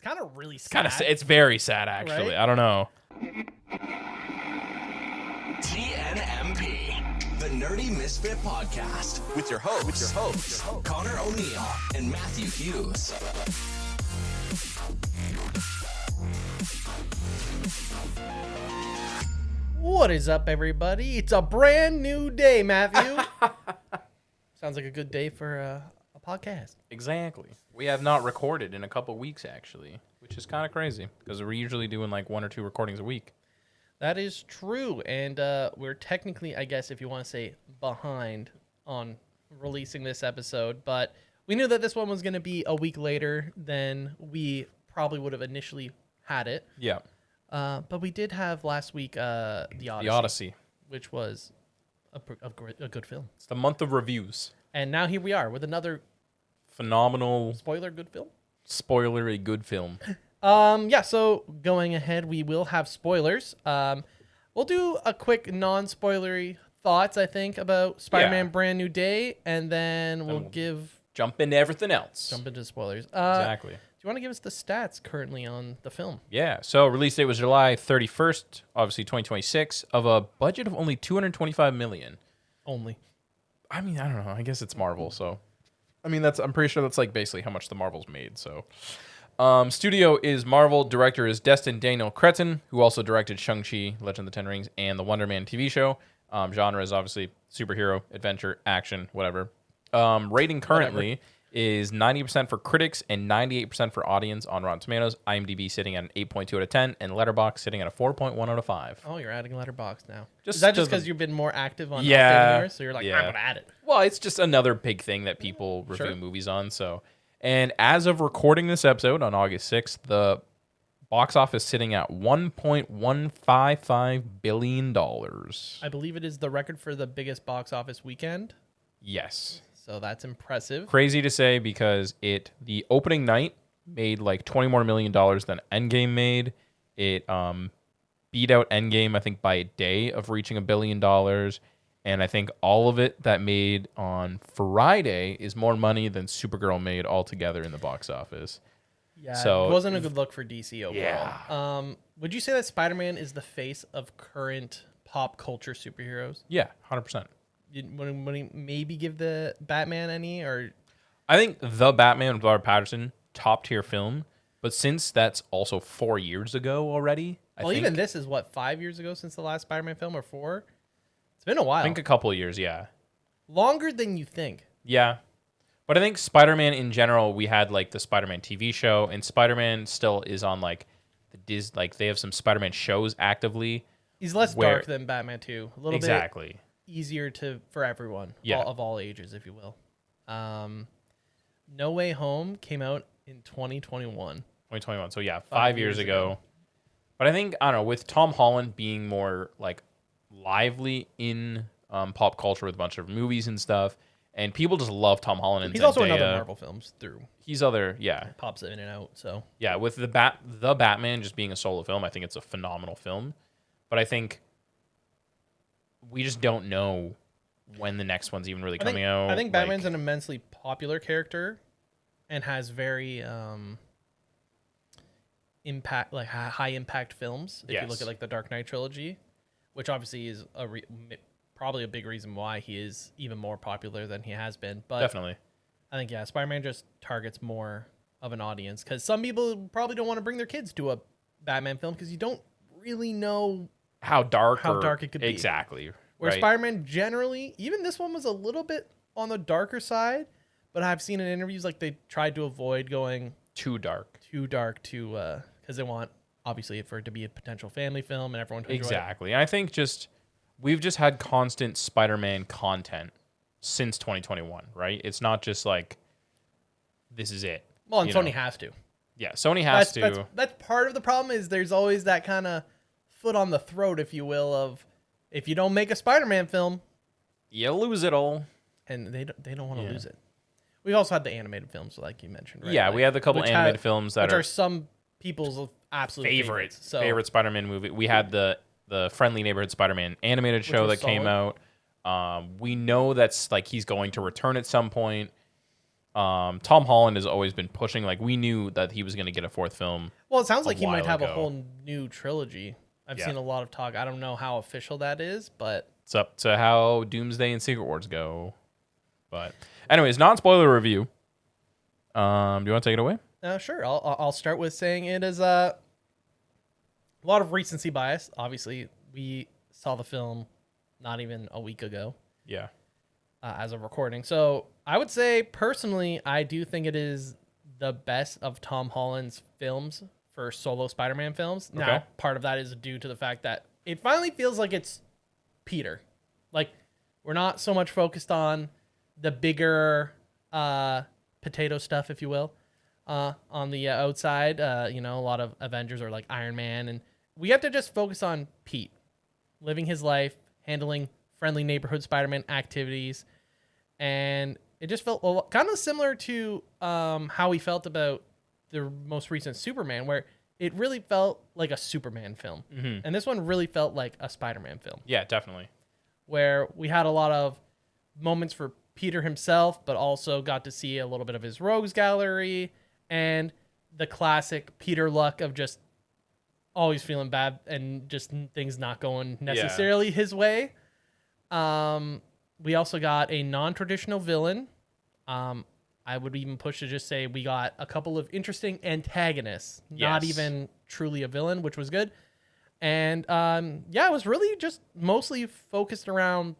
It's kind of really sad. It's very sad, actually. Right? I don't know. TNMP, the Nerdy Misfit Podcast, with your hosts, Connor O'Neill and Matthew Hughes. What is up, everybody? It's a brand new day, Matthew. Sounds like a good day for a podcast. Exactly. We have not recorded in a couple weeks, actually, which is kind of crazy because we're usually doing like 1 or 2 recordings a week. That is true, and we're technically, I guess, if you want to say, behind on releasing this episode, but we knew that this one was going to be a week later than we probably would have initially had it. Yeah. But we did have last week The Odyssey. The Odyssey. Which was a good film. It's the month of reviews. And now here we are with another Phenomenal, spoiler good film. spoilery good film. Yeah, so going ahead, we will have spoilers. We'll do a quick non-spoilery thoughts, I think, about Spider-Man Brand New Day, and then we'll Jump into everything else. jump into spoilers. Exactly. Do you want to give us the stats currently on the film? Yeah, so release date was July 31st, obviously 2026, of a budget of only $225 million. Only. I mean, I don't know. I guess it's Marvel, so. I mean, I'm pretty sure that's like basically how much the Marvel's made, so. Studio is Marvel. Director is Destin Daniel Cretton, who also directed Shang-Chi, Legend of the Ten Rings, and the Wonder Man TV show. Genre is obviously superhero, adventure, action, whatever. Rating currently is 90% for critics and 98% for audience on Rotten Tomatoes. IMDb sitting at an 8.2 out of 10, and Letterboxd sitting at a 4.1 out of 5. Oh, you're adding Letterboxd now. Just Is that just to the- because you've been more active on Yeah, updating yours? So you're like, yeah. I'm going to add it. Well, it's just another big thing that people review Sure. movies on. So, and as of recording this episode on August 6th, the box office sitting at $1.155 billion. I believe it is the record for the biggest box office weekend. Yes. So that's impressive. Crazy to say because the opening night made like $20 more million than Endgame made. It beat out Endgame, I think, by a day of reaching $1 billion. And I think all of it that made on Friday is more money than Supergirl made altogether in the box office. Yeah, So- it wasn't a good look for DC overall. Yeah. Would you say that Spider-Man is the face of current pop culture superheroes? Yeah, 100%. Would he maybe give the Batman any, or I think The Batman with Robert Pattinson, top tier film. But since that's also 4 years ago already, I think, even this is what 5 years ago since the last Spider-Man film, or 4? It's been a while. I think a couple of years, yeah. Longer than you think. Yeah. But I think Spider-Man in general, we had like the Spider-Man TV show, and Spider-Man still is on like like they have some Spider-Man shows actively. He's less Where- dark than Batman 2. A little Exactly. bit easier for everyone, Yeah. of all ages, if you will. No Way Home came out in 2021. 2021. So yeah, 5 years ago. But I think, I don't know, with Tom Holland being more like lively in pop culture with a bunch of movies and stuff, and people just love Tom Holland and He's Zendaya. also in other Marvel films through. He's other, yeah. Pops in and out, so. Yeah, with the Batman just being a solo film, I think it's a phenomenal film. But I think we just don't know when the next one's even really coming out. I think Batman's an immensely popular character and has very high impact films. If you look Yes. at like the Dark Knight trilogy, which obviously is probably a big reason why he is even more popular than he has been. But definitely. I think Spider-Man just targets more of an audience because some people probably don't want to bring their kids to a Batman film because you don't really know How dark it could be. Exactly. where right. Spider-Man generally, even this one was a little bit on the darker side, but I've seen in interviews like they tried to avoid going Too dark. too dark because they want obviously for it to be a potential family film and everyone to enjoy it. Exactly. And I think we've just had constant Spider-Man content since 2021, right? It's not just like this is it. Well, and you Sony know? has to. Yeah, Sony has to. That's part of the problem is there's always that kind of foot on the throat, if you will, of if you don't make a Spider-Man film, You lose it all. and they don't want to Yeah. lose it. We also had the animated films, like you mentioned, right? Yeah, Like, we had the couple which animated films that which are are some people's absolute favorites. So favorite Spider-Man movie. We had the Friendly Neighborhood Spider-Man animated show was that came solid. out. We know that's like he's going to return at some point. Tom Holland has always been pushing. Like, we knew that he was going to get a fourth film. Well, it sounds a like he might while have a ago. whole new trilogy. I've Yeah. seen a lot of talk. I don't know how official that is, but It's up to how Doomsday and Secret Wars go. But anyways, non-spoiler review. Do you want to take it away? sure. I'll start with saying it is a lot of recency bias. Obviously, we saw the film not even a week ago Yeah. as of recording. So I would say personally, I do think it is the best of Tom Holland's films for solo Spider-Man films. Now, Okay. part of that is due to the fact that it finally feels like it's Peter. Like, we're not so much focused on the bigger potato stuff, if you will, on the outside. A lot of Avengers are like Iron Man, and we have to just focus on Pete living his life, handling friendly neighborhood Spider-Man activities, and it just felt kind of similar to how we felt about the most recent Superman, where it really felt like a Superman film, and this one really felt like a Spider-Man film, Yeah, definitely. where we had a lot of moments for Peter himself, but also got to see a little bit of his rogues gallery and the classic Peter luck of just always feeling bad and just things not going necessarily his way. We also got a non-traditional villain. I would even push to just say we got a couple of interesting antagonists, not Yes. even truly a villain, which was good. And it was really just mostly focused around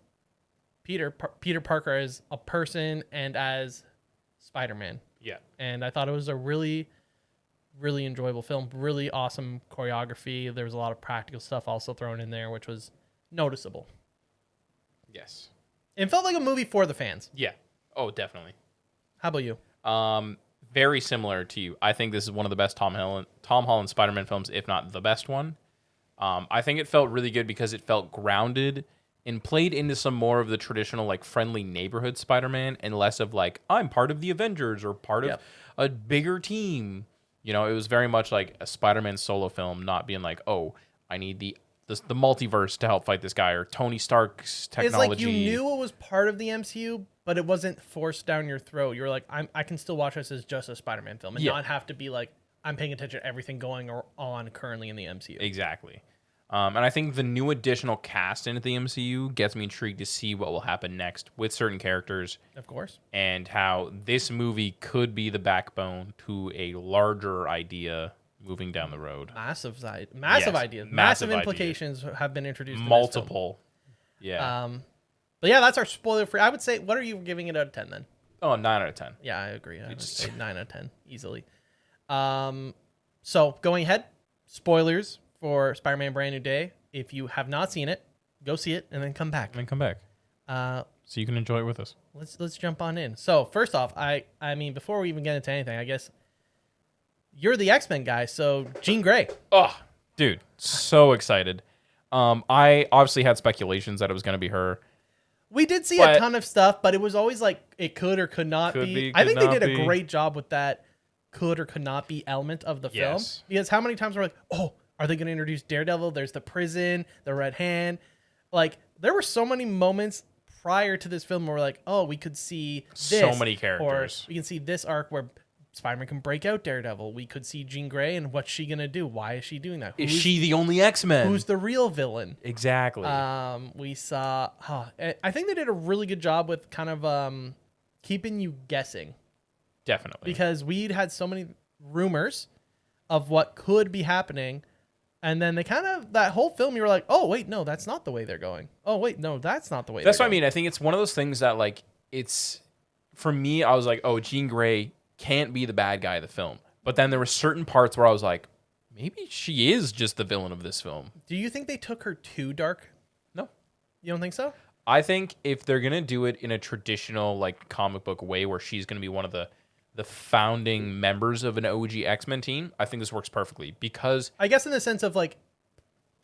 Peter Parker as a person and as Spider-Man. Yeah. And I thought it was a really, really enjoyable film. Really awesome choreography. There was a lot of practical stuff also thrown in there, which was noticeable. Yes. It felt like a movie for the fans. Yeah. Oh, definitely. How about you? Very similar to you. I think this is one of the best Tom Holland Spider-Man films, if not the best one. I think it felt really good because it felt grounded and played into some more of the traditional, like, friendly neighborhood Spider-Man and less of, like, I'm part of the Avengers or part of Yep. a bigger team. You know, it was very much like a Spider-Man solo film, not being like, oh, I need the multiverse to help fight this guy, or Tony Stark's technology. It's like you knew it was part of the MCU, but it wasn't forced down your throat. You were like, I can still watch this as just a Spider-Man film and Yeah. not have to be like, I'm paying attention to everything going on currently in the MCU. Exactly. And I think the new additional cast into the MCU gets me intrigued to see what will happen next with certain characters Of course. and how this movie could be the backbone to a larger idea moving down the road. Massive Yes, ideas. massive Massive idea. implications have been introduced. Multiple. In Yeah. this film. But yeah, that's our spoiler free. I would say, what are you giving it out of 10 then? Oh, 9 out of 10. Yeah, I agree. I would say 9 out of 10 easily. So going ahead, spoilers for Spider-Man Brand New Day. If you have not seen it, go see it and then come back. And then come back Uh, so you can enjoy it with us. let's jump on in. So first off, I mean, before we even get into anything, I guess you're the X-Men guy. So Jean Grey. Oh, dude, so excited. I obviously had speculations that it was going to be her. We did see But- a ton of stuff, but it was always like it could or could not Could be. be, I could think they not did a be. great job with that could or could not be element of the film. Yes. Because how many times we're like, oh, are they going to introduce Daredevil? There's the prison, the Red Hand. Like, there were so many moments prior to this film where we're like, oh, we could see this. So many characters. Or we can see this arc where Spider-Man can break out Daredevil. We could see Jean Grey and what's she going to do? Why is she doing that? Is she the only X-Men? Who's the real villain? Exactly. We saw. I think they did a really good job with kind of keeping you guessing Definitely. because we'd had so many rumors of what could be happening, and then they kind of that whole film you were like, oh wait, no, that's not the way they're going. Oh wait, no, that's not the way. That's they're what I going. mean. I think it's one of those things that, like, it's for me. I was like, oh, Jean Grey can't be the bad guy of the film. But then there were certain parts where I was like, maybe she is just the villain of this film. Do you think they took her too dark? No, You don't think so? I think if they're gonna do it in a traditional, like, comic book way, where she's gonna be one of the founding members of an OG X-Men team, I think this works perfectly because I guess in the sense of like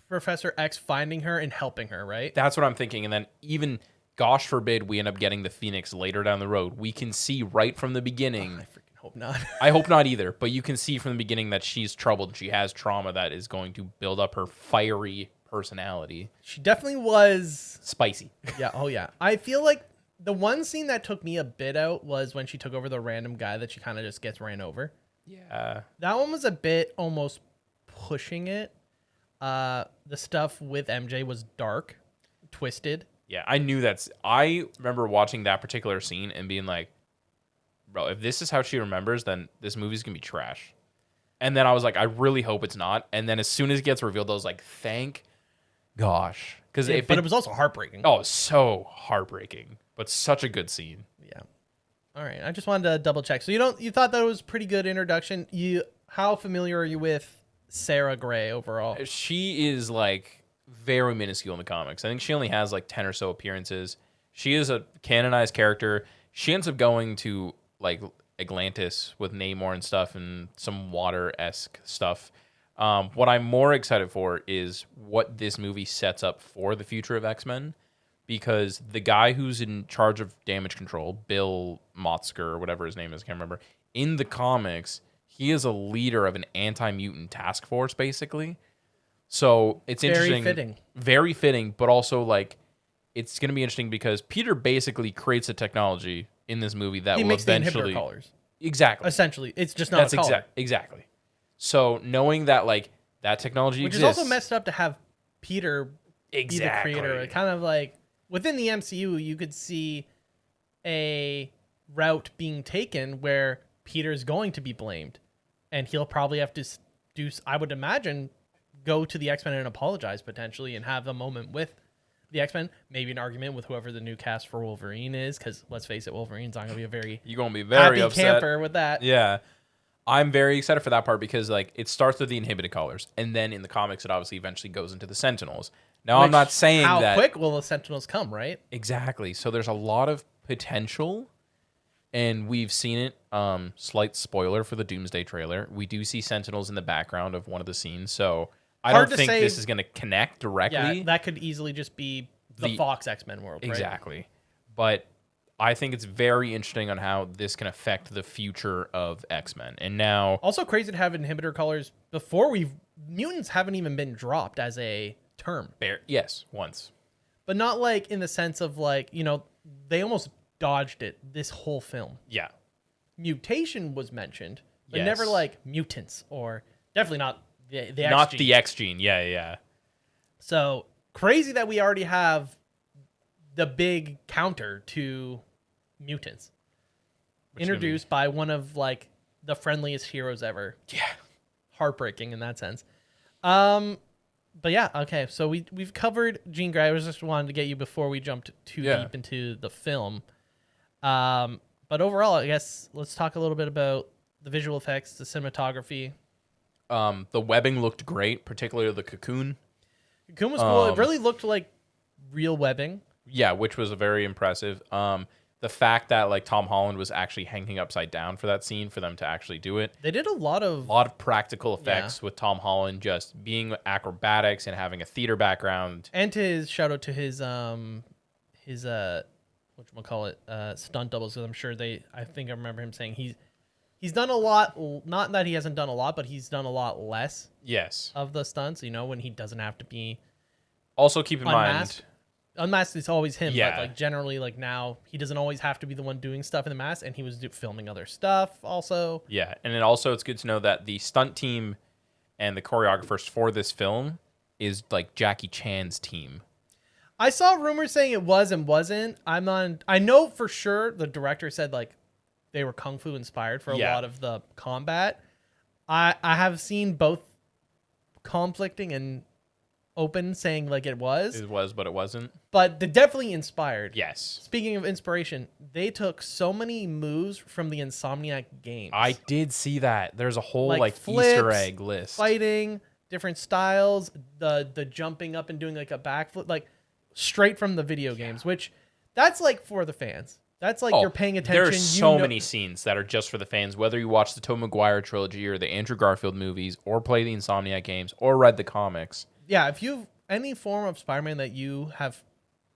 Professor X finding her and helping her, right? that's what I'm thinking. And then even, gosh forbid, we end up getting the Phoenix later down the road. We can see right from the beginning. I freaking hope not. I hope not either, but you can see from the beginning that she's troubled. She has trauma that is going to build up her fiery personality. She definitely was. Spicy. Yeah. Oh yeah. I feel like The one scene that took me a bit out was when she took over the random guy that she kind of just gets ran over. Yeah. That one was a bit almost pushing it. The stuff with MJ was dark, twisted. Yeah, I knew I remember watching that particular scene and being like, bro, if this is how she remembers, then this movie's going to be trash. And then I was like, I really hope it's not. And then as soon as it gets revealed, I was like, thank gosh. Because But it was also heartbreaking. oh, so heartbreaking, but such a good scene. Yeah. All right. I just wanted to double check. So you thought that was pretty good introduction. How familiar are you with Sarah Gray overall? She is like very minuscule in the comics. I think she only has like 10 or so appearances. She is a canonized character. She ends up going to like Atlantis with Namor and stuff and some water-esque stuff. What I'm more excited for is what this movie sets up for the future of X-Men, because the guy who's in charge of damage control, Bill Motzker or whatever his name is, I can't remember, in the comics, he is a leader of an anti-mutant task force, basically. So it's interesting. Very fitting, but also like it's going to be interesting because Peter basically creates a technology in this movie that He will makes the eventually inhibitor collars. Exactly. Essentially, it's just not a collar. Exactly. So knowing that like that technology Which exists, is also messed up to have Peter be the creator. It kind of like within the MCU, you could see a route being taken where Peter's going to be blamed, and he'll probably have to do. I would imagine go to the X-Men and apologize potentially, and have a moment with the X-Men, maybe an argument with whoever the new cast for Wolverine is, because let's face it, Wolverine's not gonna be a very you're gonna be very happy upset. camper with that. Yeah. I'm very excited for that part because like it starts with the inhibited colors, and then in the comics it obviously eventually goes into the Sentinels. Now I'm not saying how that quick will the Sentinels come, right? exactly. So there's a lot of potential, and we've seen it. Slight spoiler for the Doomsday trailer: we do see Sentinels in the background of one of the scenes. So I Hard don't to think say- this is going to connect directly. Yeah, that could easily just be the Fox X-Men world, right? Exactly. But I think it's very interesting on how this can affect the future of X-Men. And now, Also crazy to have inhibitor colors before mutants haven't even been dropped as a term, yes, once. but not like in the sense of like, they almost dodged it this whole film. Yeah. Mutation was mentioned, but Yes. never like mutants, or definitely not the X Not gene. the X gene. Yeah, yeah. So crazy that we already have the big counter to mutants introduced by one of like the friendliest heroes ever. Yeah. Heartbreaking in that sense. But yeah, okay. So we've covered Jean Grey. I was just wanted to get you before we jumped too deep into the film. But overall, I guess let's talk a little bit about the visual effects, the cinematography. The webbing looked great, particularly the cocoon. Cocoon was cool. It really looked like real webbing. Yeah, which was very impressive. The fact that like Tom Holland was actually hanging upside down for that scene for them to actually do it. They did a lot of Practical effects with Tom Holland just being acrobatics and having a theater background. and to his shout out to his whatchamacallit, stunt doubles, because I'm sure I think I remember him saying he's done a lot, not that he hasn't done a lot, but he's done a lot less Yes. of the stunts, when he doesn't have to be Also keep in unmasked. mind, Unmasked is always him, Yeah. but like generally like now he doesn't always have to be the one doing stuff in the mask, and he was filming other stuff also. yeah, and it's good to know that the stunt team and the choreographers for this film is like Jackie Chan's team. I saw rumors saying it was and wasn't. I know for sure the director said like they were kung fu inspired for a Yeah. lot of the combat. I have seen both conflicting and open saying like it was, It was, but it wasn't. but they're definitely inspired. Yes. Speaking of inspiration, they took so many moves from the Insomniac games. I did see that. There's a whole Like like flips, Easter egg list. fighting, different styles, the jumping up and doing like a backflip, like straight from the video games, which that's like for the fans. That's like you're paying attention. There's so many scenes that are just for the fans, whether you watch the Tobey Maguire trilogy or the Andrew Garfield movies or play the Insomniac games or read the comics. Yeah, if you've any form of Spider-Man that you have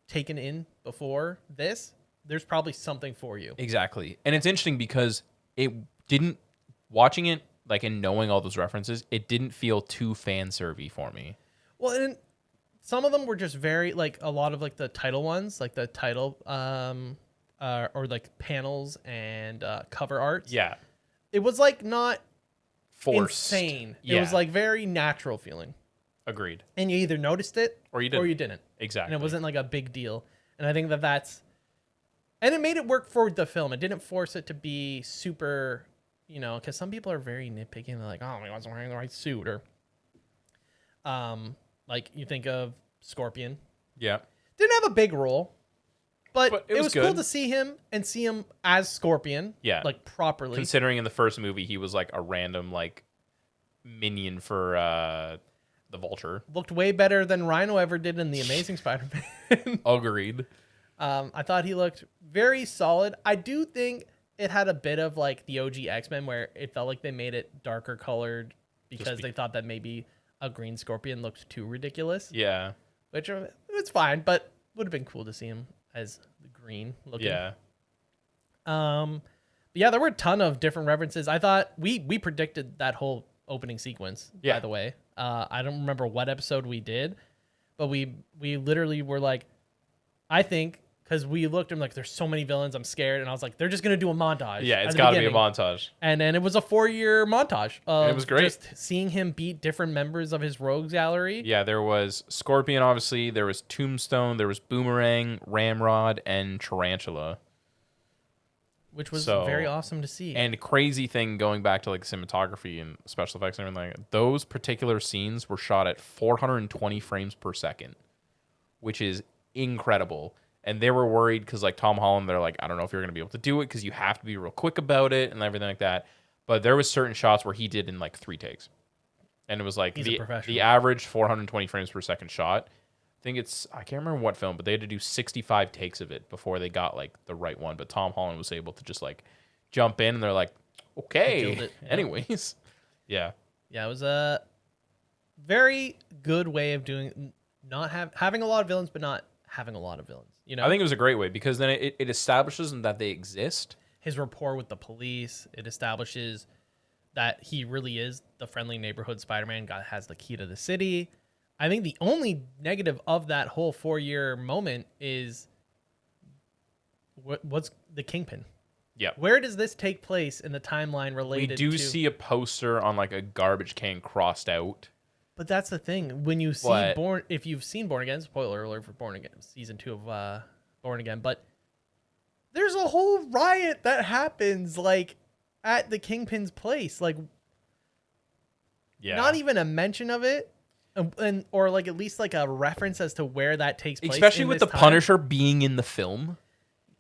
taken in before this, there's probably something for you. Exactly. And it's interesting because it didn't, watching it like and knowing all those references, it didn't feel too fan serviy for me. Well, and some of them were just very like a lot of like the title ones, like the title or like panels and cover arts. Yeah. It was like not Forced. insane. Yeah. It was like very natural feeling. Agreed. And you either noticed it Or you didn't. or you didn't. Exactly. And it wasn't like a big deal. And I think that's and it made it work for the film. It didn't force it to be super, because some people are very nitpicky and they're like, oh, he wasn't wearing the right suit, or like you think of Scorpion. Yeah. Didn't have a big role, but it it was was cool good. to see him and see him as Scorpion. Yeah. Like properly. Considering in the first movie he was like a random like minion for the Vulture. Looked way better than Rhino ever did in The Amazing Spider-Man. Agreed. I thought he looked very solid. I do think it had a bit of like the OG X-Men where it felt like they made it darker colored because they thought that maybe a green Scorpion looked too ridiculous, Yeah. which it's fine, but would have been cool to see him as the green looking. Yeah. But yeah, there were a ton of different references. I thought we predicted that whole opening sequence, Yeah. by the way. I don't remember what episode we did, but we literally were like, I think, because we looked and like, there's so many villains, I'm scared. And I was like, they're just going to do a montage. Yeah, at it's the got to be a beginning. montage. And then it was a 4-year montage of it was great. just seeing him beat different members of his rogues gallery. Yeah, there was Scorpion, obviously. There was Tombstone. There was Boomerang, Ramrod, and Tarantula. Which was So- very awesome to see. And crazy thing going back to like cinematography and special effects and everything, like, those particular scenes were shot at 420 frames per second, which is incredible. And they were worried because like Tom Holland, they're like, I don't know if you're gonna be able to do it because you have to be real quick about it and everything like that. But there was certain shots where he did in like 3 takes, and it was like He's a professional. the average 420 frames per second shot. I can't remember what film, but they had to do 65 takes of it before they got like the right one. But Tom Holland was able to just like jump in, and they're like, okay. Killed it, yeah. Anyways, yeah, Yeah, it was a very good way of doing having a lot of villains, but not having a lot of villains. I think it was a great way because then it establishes that they exist. His rapport with the police, it establishes that he really is the friendly neighborhood Spider-Man guy, has the key to the city. I think the only negative of that whole 4-year moment is what's the Kingpin. Yeah. Where does this take place in the timeline We related do to... see a poster on like a garbage can crossed out. But that's the thing. When you see But- if you've seen Born Again, spoiler alert for Born Again, season 2 of Born Again, but there's a whole riot that happens like at the Kingpin's place. Like Yeah. not even a mention of it. And or like at least like a reference as to where that takes place. Especially in with the this time. Punisher being in the film.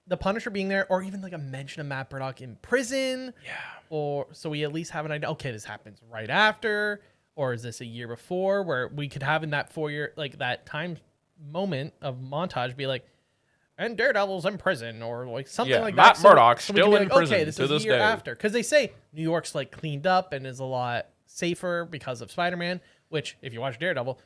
The Punisher being there, or even like a mention of Matt Murdock in prison. Yeah. Or so we at least have an idea. Okay, this happens right after, or is this a year before? Where we could have in that 4-year, like that time moment of montage, be like, and Daredevil's in prison, or like something Yeah, like Matt that. Murdock's we can still be in like, prison Okay, this to is this a year day. after, because they say New York's like cleaned up and is a lot safer because of Spider-Man. Which, if you watch Daredevil,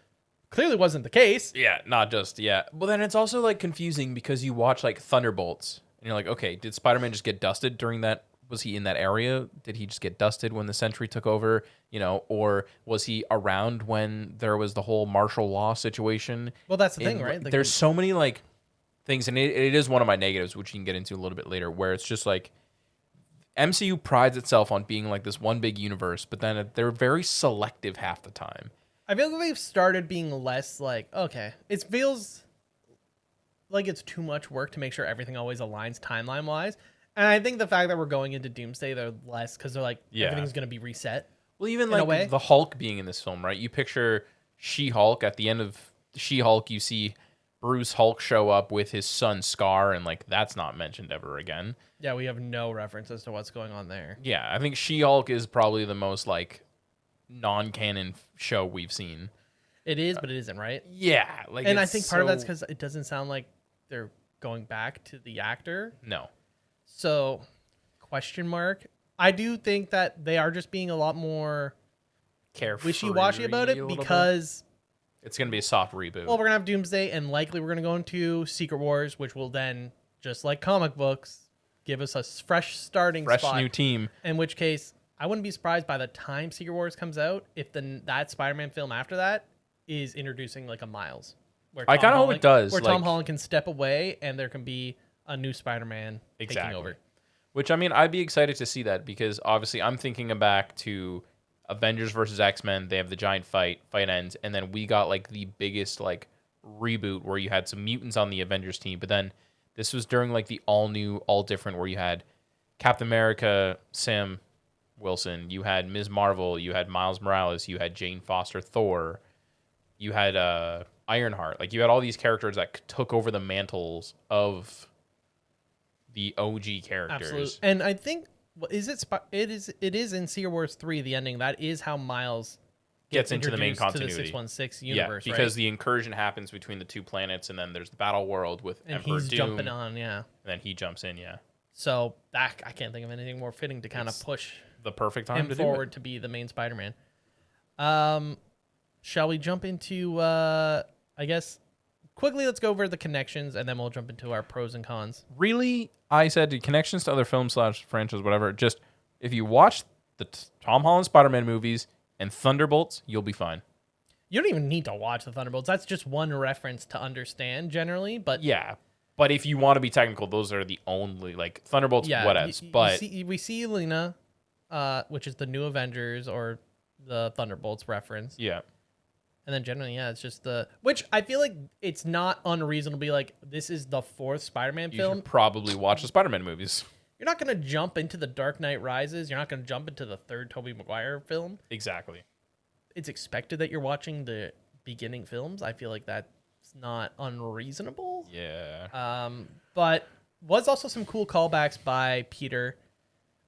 clearly wasn't the case. Yeah, not just, yeah. Well, then it's also like confusing because you watch like Thunderbolts and you're like, okay, did Spider-Man just get dusted during that? Was he in that area? Did he just get dusted when the Sentry took over? Or was he around when there was the whole martial law situation? Well, that's the thing, And, right? Like, there's so many like things, and it is one of my negatives, which you can get into a little bit later, where it's just like MCU prides itself on being like this one big universe, but then they're very selective half the time. I feel like they've started being less like, okay, it feels like it's too much work to make sure everything always aligns timeline wise. And I think the fact that we're going into Doomsday, they're less because they're like, Yeah. everything's going to be reset. Well, even in a way. like the Hulk being in this film, right? You picture She-Hulk at the end of She-Hulk, you see Bruce Hulk show up with his son Scar, and like that's not mentioned ever again. Yeah, we have no reference as to what's going on there. Yeah, I think She-Hulk is probably the most like non-canon show we've seen. It is, but it isn't, right? Yeah, like, And I it's think part of that's so- because it doesn't sound like they're going back to the actor. no. So, question mark. I do think that they are just being a lot more Carefree wishy-washy about a it little bit. because, It's gonna be a soft reboot. well, we're going to have Doomsday and likely we're going to go into Secret Wars, which will then, just like comic books, give us a fresh starting Fresh spot. new team. In which case, I wouldn't be surprised by the time Secret Wars comes out if that Spider-Man film after that is introducing like a Miles. Where I Tom kinda hope it Holland- does, Where Tom like- Holland can step away and there can be a new Spider-Man taking Exactly. over. Which, I mean, I'd be excited to see that because obviously I'm thinking back to Avengers versus X-Men. They have the giant fight ends, and then we got like the biggest like reboot where you had some mutants on the Avengers team, but then this was during like the all new, all different where you had Captain America, Sam Wilson, you had Ms. Marvel, you had Miles Morales, you had Jane Foster, Thor, you had Ironheart. Like you had all these characters that took over the mantles of the OG characters. Absolutely. And I think it is in Secret Wars 3 the ending. That is how Miles Gets into the main introduced continuity. to the 616 universe, Yeah, because right? the incursion happens between the two planets, and then there's the battle world with And Emperor he's Doom, jumping on, yeah. and then he jumps in. Yeah, So that I can't think of anything more fitting to kind of It's push the perfect time him to forward do to be the main Spider-Man. Shall we jump into I guess quickly let's go over the connections and then we'll jump into our pros and cons. it. Really, I said the connections to other films / franchise, whatever. Just if you watch the Tom Holland Spider-Man movies and Thunderbolts, you'll be fine. You don't even need to watch the Thunderbolts. That's just one reference to understand generally, but Yeah, but if you want to be technical, those are the only like Thunderbolts. yeah, Whatevs. But we see Lena, which is the new Avengers or the Thunderbolts reference. yeah, And then generally, yeah, it's just which I feel like it's not unreasonable to be like, this is the 4th Spider-Man you film. should probably watch the Spider-Man movies. You're not going to jump into the Dark Knight Rises. You're not going to jump into the 3rd Tobey Maguire film. Exactly. It's expected that you're watching the beginning films. I feel like that's not unreasonable. Yeah. But was also some cool callbacks by Peter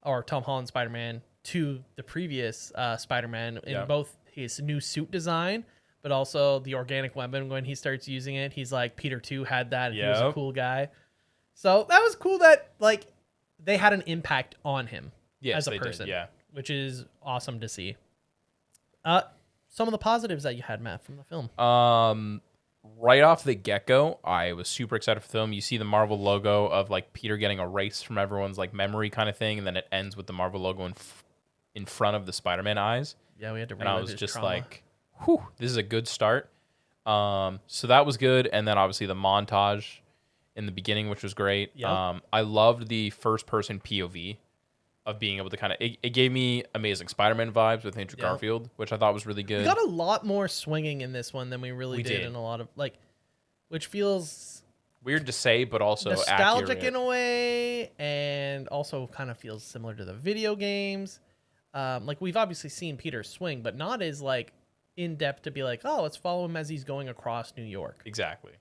or Tom Holland Spider-Man to the previous Spider-Man in Yeah. both his new suit design, but also the organic weapon when he starts using it. He's like, Peter 2 had that. And He was a Yep. cool guy. So that was cool that like they had an impact on him Yes, as a they did, person, yeah. which is awesome to see. Some of the positives that you had, Matt, from the film. Right off the get-go, I was super excited for the film. You see the Marvel logo of like Peter getting erased from everyone's like memory kind of thing, and then it ends with the Marvel logo in front of the Spider-Man eyes. Yeah, we had to And I relive was his just trauma. like, whew, this is a good start. So that was good. And then obviously the montage in the beginning, which was great. Yep. I loved the first-person POV of being able to kind of it gave me Amazing Spider-Man vibes with Andrew Yep. Garfield, which I thought was really good. We got a lot more swinging in this one than we really We did did. in a lot of like, which feels Weird to say, but also nostalgic accurate. in a way, and also kind of feels similar to the video games. Like we've obviously seen Peter swing, but not as like in depth to be like, oh, let's follow him as he's going across New York. Exactly.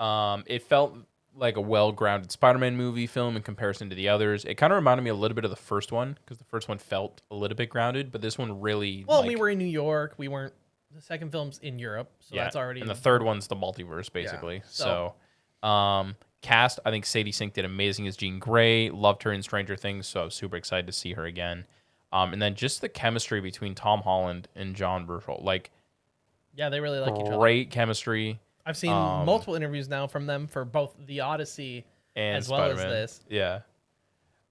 It felt like a well-grounded Spider-Man movie film in comparison to the others. It kind of reminded me a little bit of the first one because the first one felt a little bit grounded, but this one really Well, like, we were in New York. We weren't. The second film's in Europe, so that's already. And the third one's the multiverse, basically. so- Cast, I think Sadie Sink did amazing as Jean Grey. Loved her in Stranger Things, so I was super excited to see her again. And then just the chemistry between Tom Holland and John Burchell, like yeah, they really like each other. great chemistry. I've seen multiple interviews now from them for both the Odyssey And as well as Spider-Man. this. Yeah.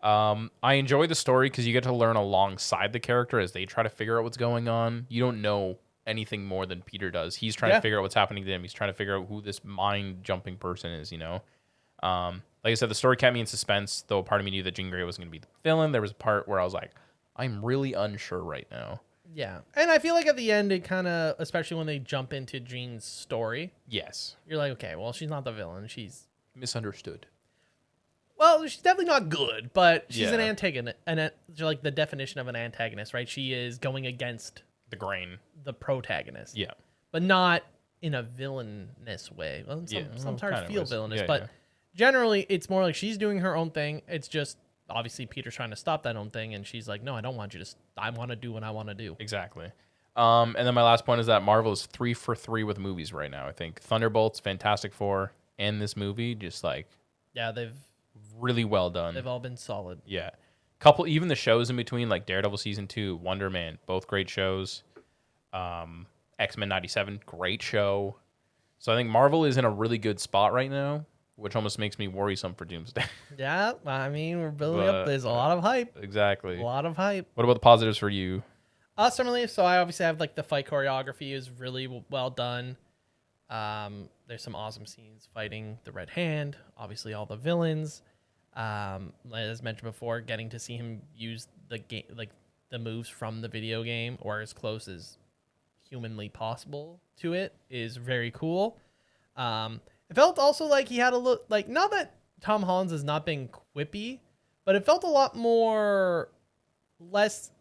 I enjoy the story because you get to learn alongside the character as they try to figure out what's going on. You don't know anything more than Peter does. He's trying Yeah. to figure out what's happening to him. He's trying to figure out who this mind jumping person is, you know? Like I said, the story kept me in suspense, though part of me knew that Jean Grey was going to be the villain. There was a part where I was like, I'm really unsure right now. Yeah. And I feel like at the end, it kind of, especially when they jump into Jean's story, Yes. you're like, okay, well, she's not the villain. She's, Misunderstood. well, she's definitely not good, but she's an Yeah. antagonist. And like the definition of an antagonist, right? She is going against The grain. the protagonist. Yeah. But not in a villainous way. Well, Yeah, well, sometimes kinda feel was. villainous, Yeah, but yeah. generally it's more like she's doing her own thing. It's just obviously Peter's trying to stop that own thing, and she's like, no, I don't want you to. I want to do what I want to do. Exactly. And then my last point is that Marvel is 3 for 3 with movies right now. I think Thunderbolts, Fantastic Four, and this movie just like Yeah, they've really well done. all been solid. Yeah. Couple even the shows in between, like Daredevil season 2, Wonder Man, both great shows. X-Men 97, great show. So I think Marvel is in a really good spot right now, which almost makes me worrisome for Doomsday. Yeah, I mean we're building But, up. There's a lot of hype. Exactly. A lot of hype. What about the positives for you? Similarly, so I obviously have like the fight choreography is really well done. There's some awesome scenes fighting the Red Hand, obviously all the villains. As mentioned before, getting to see him use the game, like the moves from the video game, or as close as humanly possible to it, is very cool. It felt also like he had a look, like, not that Tom Holland's has not been quippy, but it felt a lot more less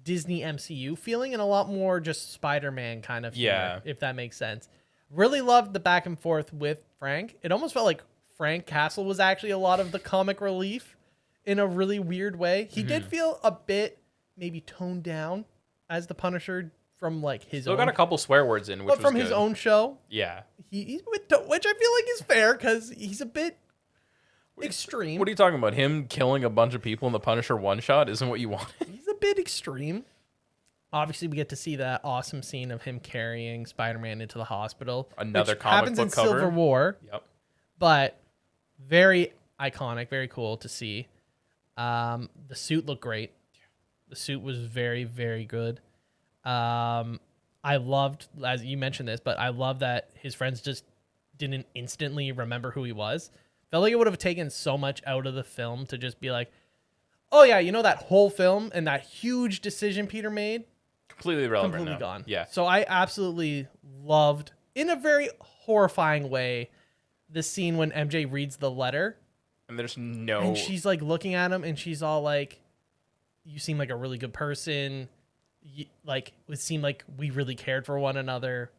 Disney MCU feeling and a lot more just Spider-Man kind of humor, Yeah. if that makes sense. Really loved the back and forth with Frank. It almost felt like Frank Castle was actually a lot of the comic relief in a really weird way. He did feel a bit maybe toned down as the Punisher from like his Still own, got a couple swear words in, which but from was his good. own show. Yeah. He's a bit, which I feel like is fair because he's a bit extreme. What are you talking about? Him killing a bunch of people in the Punisher one shot isn't what you wanted. He's a bit extreme. Obviously, we get to see that awesome scene of him carrying Spider-Man into the hospital. Another which comic happens book in cover. Civil War, Yep. but very iconic, very cool to see. The suit looked great. The suit was very, very good. I loved, as you mentioned this, but I love that his friends just didn't instantly remember who he was. Felt like it would have taken so much out of the film to just be like, oh yeah, you know that whole film and that huge decision Peter made? Completely irrelevant Completely now. gone. Yeah. So I absolutely loved, in a very horrifying way, the scene when MJ reads the letter And there's no... and she's like looking at him and she's all like, you seem like a really good person. Like, it seemed like we really cared for one another,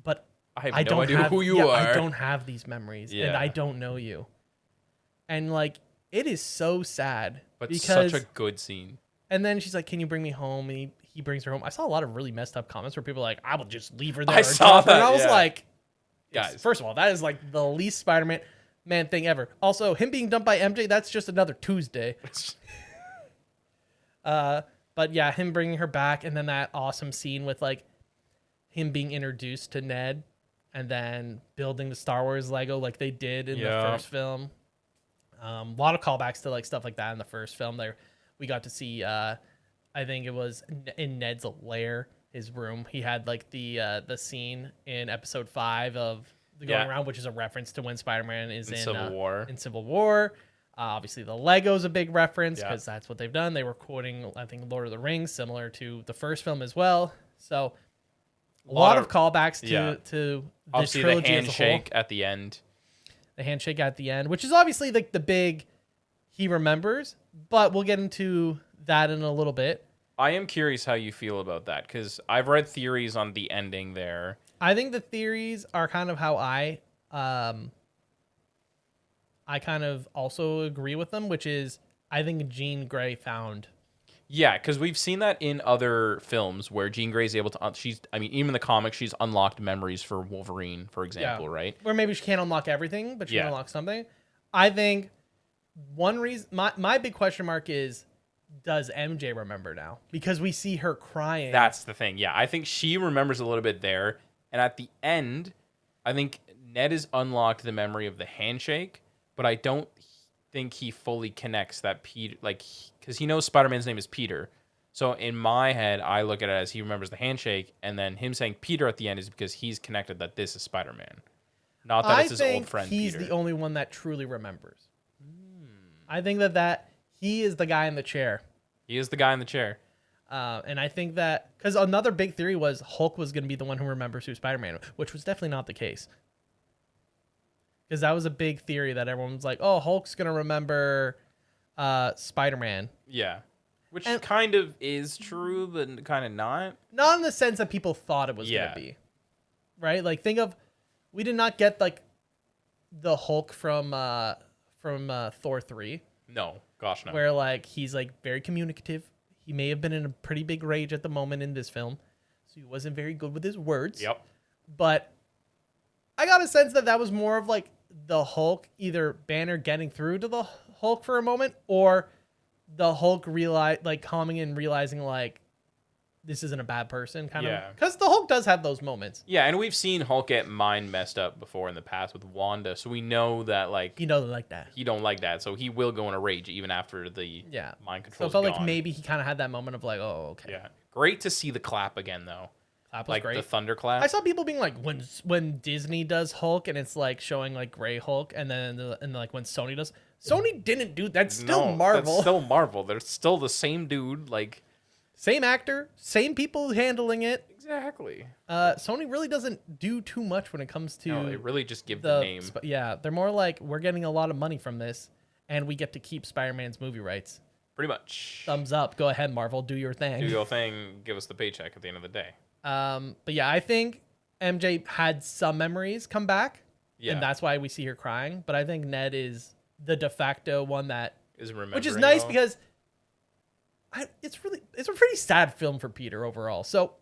but I have I no don't idea have, who you yeah, are. I don't have these memories and Yeah. I don't know you. And like, it is so sad But because, such a good scene. and then she's like, can you bring me home? And he brings her home. I saw a lot of really messed up comments where people are like, I will just leave her there. I or saw drop her. And that, I was yeah. like, Guys. first of all, that is like the least Spider-Man thing ever. Also, him being dumped by MJ, that's just another Tuesday. But yeah, him bringing her back, and then that awesome scene with like him being introduced to Ned, and then building the Star Wars Lego like they did in the Yeah. first film. A lot of callbacks to like stuff like that in the first film. There, we got to see. I think it was in Ned's lair, his room. He had like the scene in Episode 5 of the Going Yeah. Around, which is a reference to when Spider-Man is in Civil War. In Civil War. Obviously, the Lego's a big reference Yeah. because that's what they've done. They were quoting, I think, Lord of the Rings, similar to the first film as well. So, a lot of callbacks yeah. to the Obviously, the trilogy as a whole. handshake at the end. The handshake at the end, which is obviously like the big he remembers, but we'll get into that in a little bit. I am curious how you feel about that, because I've read theories on the ending there. I think the theories are kind of how I kind of also agree with them, which is I think Jean Grey found. Yeah, because we've seen that in other films where Jean Grey's able to... even in the comics, she's unlocked memories for Wolverine, for example, right? Where maybe she can't unlock everything, but she Yeah. can unlock something. I think one reason, my big question mark is, does MJ remember now? Because we see her crying. That's the thing. Yeah, I think she remembers a little bit there. And at the end, I think Ned has unlocked the memory of the handshake, but I don't think he fully connects that Peter, like, because he knows Spider-Man's name is Peter. So in my head, I look at it as he remembers the handshake, and then him saying Peter at the end is because he's connected that this is Spider-Man, not that it's his old friend he's Peter. the only one that truly remembers. I think that he is the guy in the chair. He is the guy in the chair. And I think that, because another big theory was Hulk was going to be the one who remembers who Spider-Man, which was definitely not the case. Because that was a big theory that everyone was like, oh, Hulk's going to remember Spider-Man. Yeah, which And- kind of is true, but kind of not. Not in the sense that people thought it was going Yeah. to be. Right? Like, think of, we did not get, like, the Hulk from Thor 3, No, gosh, no. where, like, he's, like, very communicative. He may have been in a pretty big rage at the moment in this film, so he wasn't very good with his words. Yep. But I got a sense that that was more of like the Hulk, either Banner getting through to the Hulk for a moment, or the Hulk calming and realizing like this isn't a bad person, kind Yeah. of. Because the Hulk does have those moments. Yeah, and we've seen Hulk get mind messed up before in the past with Wanda, so we know that like You know, like that. he don't like that, so he will go in a rage even after the Yeah. mind So control. it felt like maybe he kind of had that moment of like, oh, okay. Yeah, great to see the clap again though. That was like great. the thunderclap. I saw people being like, when Disney does Hulk and it's like showing like Gray Hulk, and then like when Sony does, Sony didn't do that's still No, Marvel. That's still Marvel. They're still the same dude. Like Same actor, same people handling it. exactly. Sony really doesn't do too much when it comes to No, they really just give the name. Yeah, they're more like, we're getting a lot of money from this, and we get to keep Spider-Man's movie rights. Pretty much. Thumbs up. Go ahead, Marvel. Do your thing. Do your thing. Give us the paycheck at the end of the day. But yeah, I think MJ had some memories come back, Yeah. and that's why we see her crying. But I think Ned is the de facto one that, Is remembering which is nice all. because it's a pretty sad film for Peter overall. So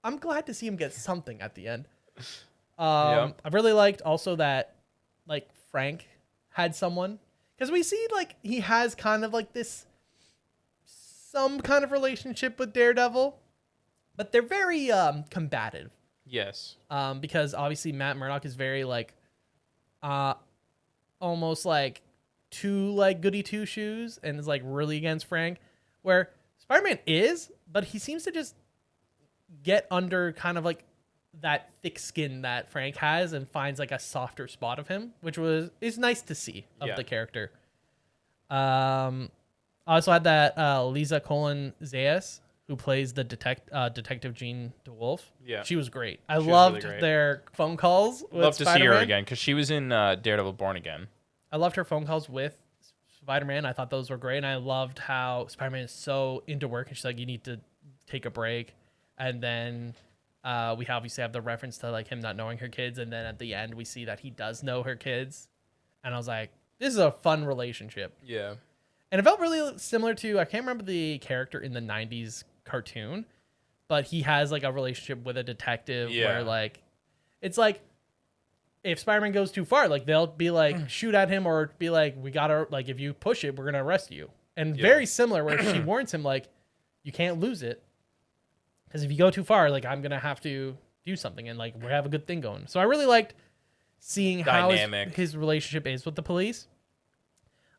I'm glad to see him get something at the end. I really liked also that like Frank had someone, because we see like he has kind of like this some kind of relationship with Daredevil, but they're very combative. Yes. Because obviously Matt Murdock is very like almost like too like goody two shoes and is like really against Frank, where Spider-Man is, but he seems to just get under kind of like that thick skin that Frank has and finds like a softer spot of him, which is nice to see of Yeah. the character. I also had that Lisa Colin Zayas, who plays the Detective Jean DeWolf. Yeah. She was great. I was loved really great. their phone calls with Love to see her Spider-Man. again because she was in Daredevil Born Again. I loved her phone calls with Spider-Man. I thought those were great. And I loved how Spider-Man is so into work and she's like, you need to take a break. And then we obviously have the reference to like him not knowing her kids. And then at the end, we see that he does know her kids. And I was like, this is a fun relationship. Yeah. And it felt really similar to, I can't remember the character in the 90s cartoon, but he has like a relationship with a detective where like, it's like, if Spider-Man goes too far, like they'll be like, shoot at him or be like, we gotta, like, if you push it, we're gonna arrest you. And very similar where she warns him, like, you can't lose it. Because if you go too far, like, I'm gonna have to do something and like, we have a good thing going. So I really liked seeing Dynamic. how his relationship is with the police.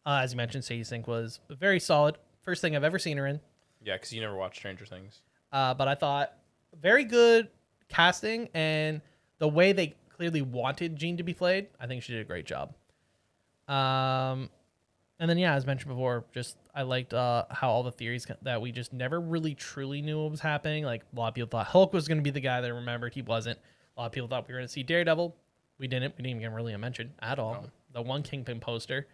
As you mentioned, Sadie Sink was very solid. First thing I've ever seen her in. Yeah, because you never watched Stranger Things. But I thought very good casting and the way they clearly wanted Jean to be played. I think she did a great job. And then, yeah, as mentioned before, just I liked how all the theories that we just never really truly knew what was happening. Like a lot of people thought Hulk was going to be the guy that remembered. He wasn't. A lot of people thought we were going to see Daredevil. We didn't. We didn't even get really a mention at all. No. The one Kingpin poster.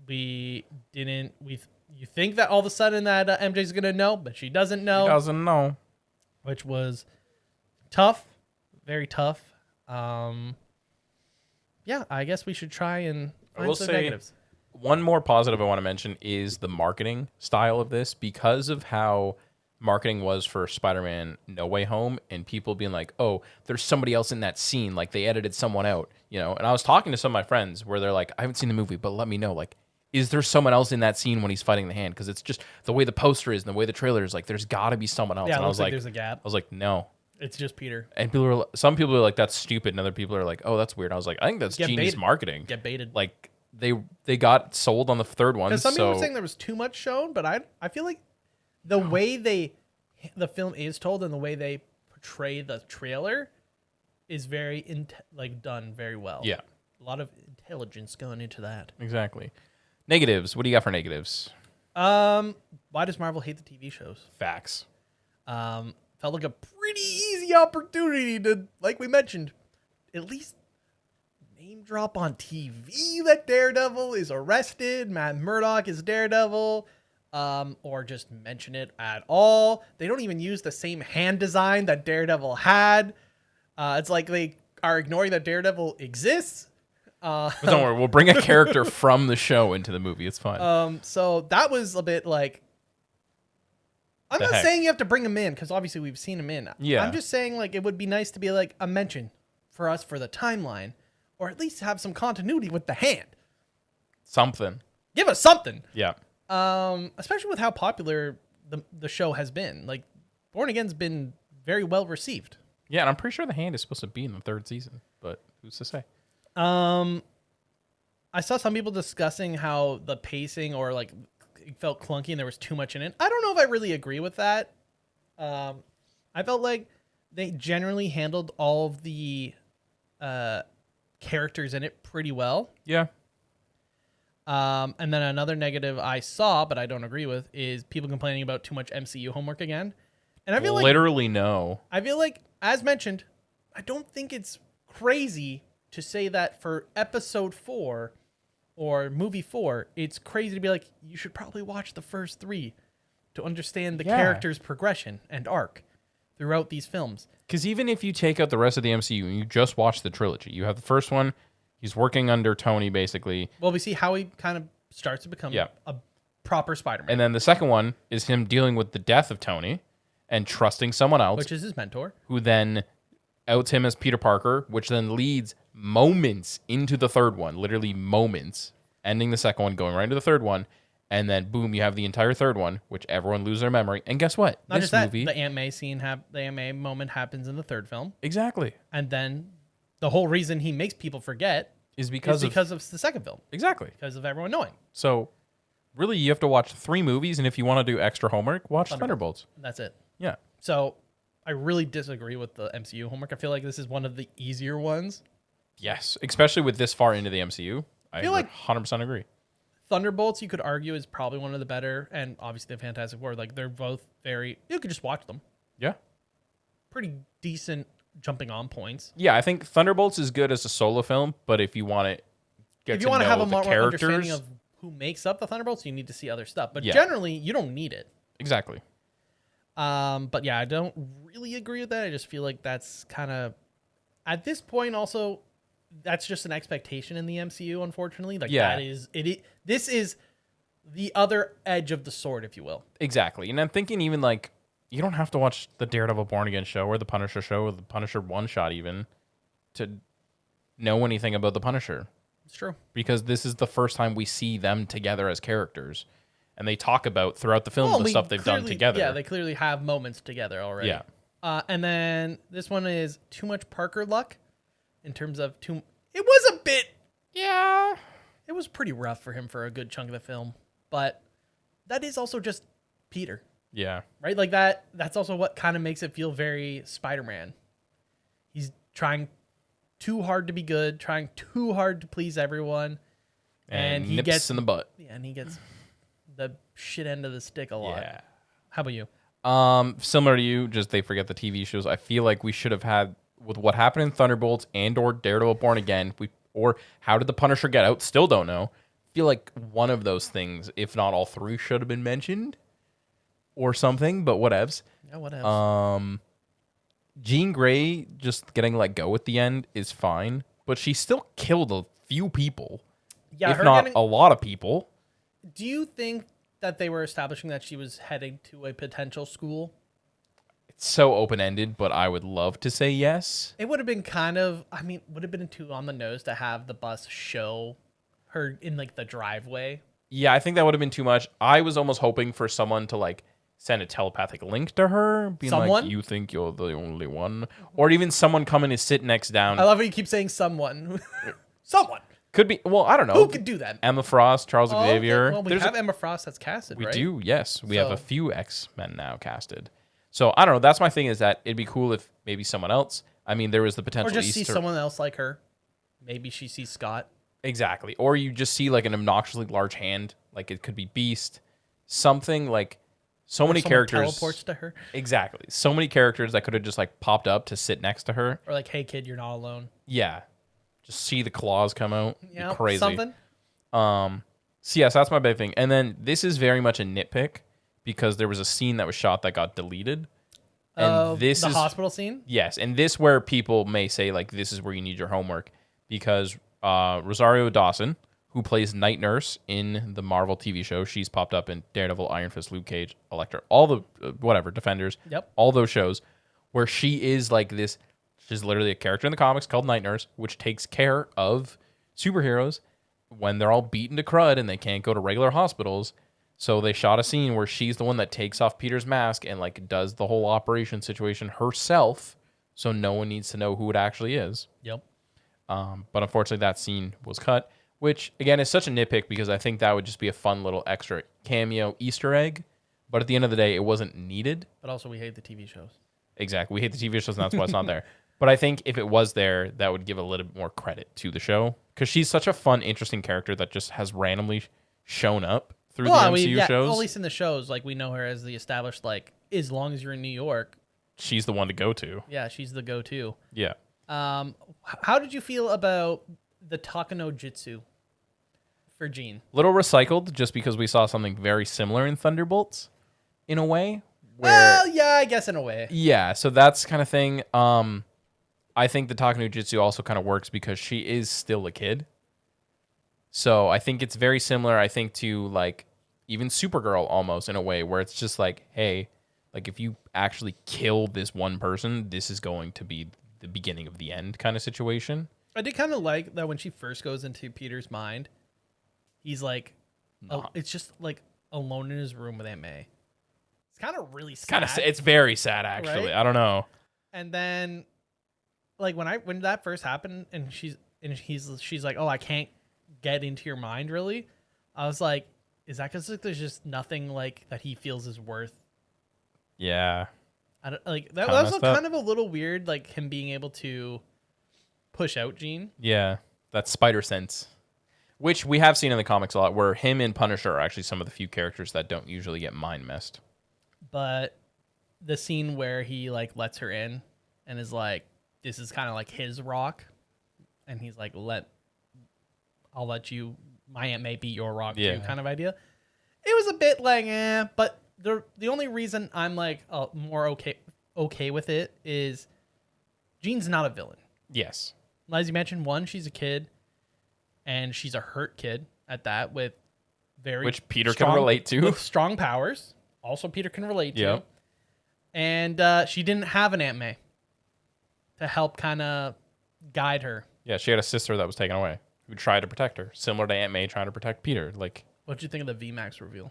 We didn't. You think that all of a sudden that MJ's going to know, but she doesn't know. He doesn't know. Which was tough, very tough. Yeah, I guess we should try and I find will some say negatives. one more positive I want to mention is the marketing style of this, because of how marketing was for Spider-Man No Way Home and people being like, oh, there's somebody else in that scene, like they edited someone out, you know. And I was talking to some of my friends where they're like, I haven't seen the movie, but let me know, like, is there someone else in that scene when he's fighting the Hand? Because it's just the way the poster is and the way the trailer is, like, there's got to be someone else. Yeah, it And I looks was like like, there's a gap. I was like, no. It's just Peter. And some people are like, that's stupid, and other people are like, oh, that's weird. I was like, I think that's Get genius baited. marketing. Get baited. Like they got sold on the third one. Because some people were so saying there was too much shown, but I feel like the way the film is told and the way they portray the trailer is very done very well. yeah, A lot of intelligence going into that. exactly. Negatives. What do you got for negatives? Why does Marvel hate the TV shows? Facts. Felt like a pretty easy opportunity to, like we mentioned, at least name drop on TV that Daredevil is arrested, Matt Murdock is Daredevil, or just mention it at all. They don't even use the same hand design that Daredevil had. It's like they are ignoring that Daredevil exists. But don't worry, we'll bring a character from the show into the movie. It's fine. So that was a bit like, I'm The not heck? saying you have to bring him in because obviously we've seen him in. Yeah. I'm just saying like it would be nice to be like a mention for us for the timeline, or at least have some continuity with the Hand. Something. Give us something. Yeah. Especially with how popular the show has been. Like Born Again's been very well received. Yeah, and I'm pretty sure the Hand is supposed to be in the third season, but who's to say? I saw some people discussing how the pacing or like it felt clunky and there was too much in it. I don't know if I really agree with that. I I felt like they generally handled all of the characters in it pretty well. Yeah. And then another negative I saw, but I don't agree with, is people complaining about too much MCU homework again. And I feel Literally no. like, as mentioned, I don't think it's crazy to say that for episode 4 or movie 4, it's crazy to be like, you should probably watch the first 3 to understand the character's progression and arc throughout these films. Because even if you take out the rest of the MCU and you just watch the trilogy, you have the first one, he's working under Tony, basically. Well, we see how he kind of starts to become a proper Spider-Man. And then the second one is him dealing with the death of Tony and trusting someone else. Which is his mentor. Who then outs him as Peter Parker, which then leads moments into the third one. Literally moments. Ending the second one, going right into the third one. And then, boom, you have the entire third one, which everyone loses their memory. And guess what? Not just that, the Aunt May scene, the Aunt May moment happens in the third film. Exactly. And then the whole reason he makes people forget is because of the second film. Exactly. Because of everyone knowing. So, really, you have to watch 3 movies, and if you want to do extra homework, watch Thunderbolts. That's it. Yeah. So, I really disagree with the MCU homework. I feel like this is one of the easier ones. Yes, especially with this far into the MCU. I feel like 100% agree. Thunderbolts, you could argue, is probably one of the better, and obviously the Fantastic Four. Like, they're both very... You could just watch them. Yeah. Pretty decent jumping on points. Yeah, I think Thunderbolts is good as a solo film, but if you want to if you want to have a more understanding of who makes up the Thunderbolts, you need to see other stuff. But generally, you don't need it. Exactly. But yeah, I don't really agree with that. I just feel like that's kind of... At this point, also... That's just an expectation in the MCU, unfortunately. Like that is it. This is the other edge of the sword, if you will. Exactly. And I'm thinking even like you don't have to watch the Daredevil Born Again show or the Punisher show or the Punisher one shot even to know anything about the Punisher. It's true. Because this is the first time we see them together as characters. And they talk about throughout the film the stuff they've done together. Yeah, they clearly have moments together already. Yeah. And then this one is too much Parker luck. In terms of it was a bit, it was pretty rough for him for a good chunk of the film, but that is also just Peter. Yeah. Right? Like that's also what kind of makes it feel very Spider-Man. He's trying too hard to be good, trying too hard to please everyone. And he gets in the butt. Yeah, and he gets the shit end of the stick a lot. Yeah. How about you? Similar to you, just they forget the TV shows. I feel like we should have had with what happened in Thunderbolts and or Daredevil Born Again, or how did the Punisher get out? Still don't know. Feel like one of those things, if not all 3, should have been mentioned or something, but whatevs. Yeah, whatevs. Jean Grey just getting let go at the end is fine, but she still killed a few people. Yeah, if not a lot of people. Do you think that they were establishing that she was heading to a potential school? So open-ended, but I would love to say yes. It would have been would have been too on the nose to have the bus show her in like the driveway. Yeah, I think that would have been too much. I was almost hoping for someone to like send a telepathic link to her, being like, you think you're the only one? Or even someone coming to sit next down. I love how you keep saying someone. Someone. Could be, well, I don't know. Who could do that? Emma Frost, Charles Xavier. Okay. Well, we have Emma Frost that's casted, right? We do, yes. We have a few X-Men now casted. So, I don't know. That's my thing is that it'd be cool if maybe someone else. I mean, there was the potential Or just see someone else like her. Maybe she sees Scott. Exactly. Or you just see like an obnoxiously large hand. Like it could be Beast. Something like so many characters. Teleports to her. Exactly. So many characters that could have just like popped up to sit next to her. Or like, hey kid, you're not alone. Yeah. Just see the claws come out. Yeah. Crazy. Something. So yes, that's my big thing. And then this is very much a nitpick because there was a scene that was shot that got deleted. And this the is hospital scene? Yes, and this where people may say like this is where you need your homework because Rosario Dawson, who plays Night Nurse in the Marvel TV show, she's popped up in Daredevil, Iron Fist, Luke Cage, Elektra, all the Defenders, all those shows where she is like this. She's literally a character in the comics called Night Nurse, which takes care of superheroes when they're all beaten to crud and they can't go to regular hospitals. So they shot a scene where she's the one that takes off Peter's mask and like does the whole operation situation herself, so no one needs to know who it actually is. Yep. But unfortunately, that scene was cut, which again is such a nitpick because I think that would just be a fun little extra cameo Easter egg. But at the end of the day, it wasn't needed. But also, we hate the TV shows. Exactly. We hate the TV shows, and that's why it's not there. But I think if it was there, that would give a little bit more credit to the show because she's such a fun, interesting character that just has randomly shown up through the MCU shows. At least in the shows, like we know her as the established, like as long as you're in New York, She's the one to go to. yeah, she's the go-to. Yeah. How did you feel about the Takano Jitsu for Jean? Little recycled just because we saw something very similar in Thunderbolts in a way. Well, yeah, I guess in a way. Yeah, so that's kind of thing. I think the Takano Jitsu also kind of works because she is still a kid. So I think it's very similar, I think, to like even Supergirl almost in a way where it's just like, hey, like if you actually kill this one person, this is going to be the beginning of the end kind of situation. I did kind of like that when she first goes into Peter's mind, he's like, it's just like alone in his room with Aunt May. It's kind of really sad. It's very sad actually. Right? I don't know. And then, like when that first happened, and she's like, "Oh, I can't get into your mind, really." I was like, "Is that because like, there's just nothing like that he feels is worth?" Yeah. I don't, like that Kinda was messed up. kind of a little weird, like him being able to push out Jean. Yeah. That spider sense, which we have seen in the comics a lot, where him and Punisher are actually some of the few characters that don't usually get mind messed. But the scene where he like lets her in and is like, "This is kind of like his rock," and he's like, I'll let you, my Aunt May be your rock Yeah. too," kind of idea. It was a bit like, but the only reason I'm like more okay with it is Jean's not a villain. Yes. As you mentioned, one, she's a kid, and she's a hurt kid at that with Which Peter can relate to. with strong powers. Also, Peter can relate to. Yep. And she didn't have an Aunt May to help kind of guide her. Yeah, she had a sister that was taken away who tried to protect her, similar to Aunt May trying to protect Peter. Like, What'd you think of the VMAX reveal?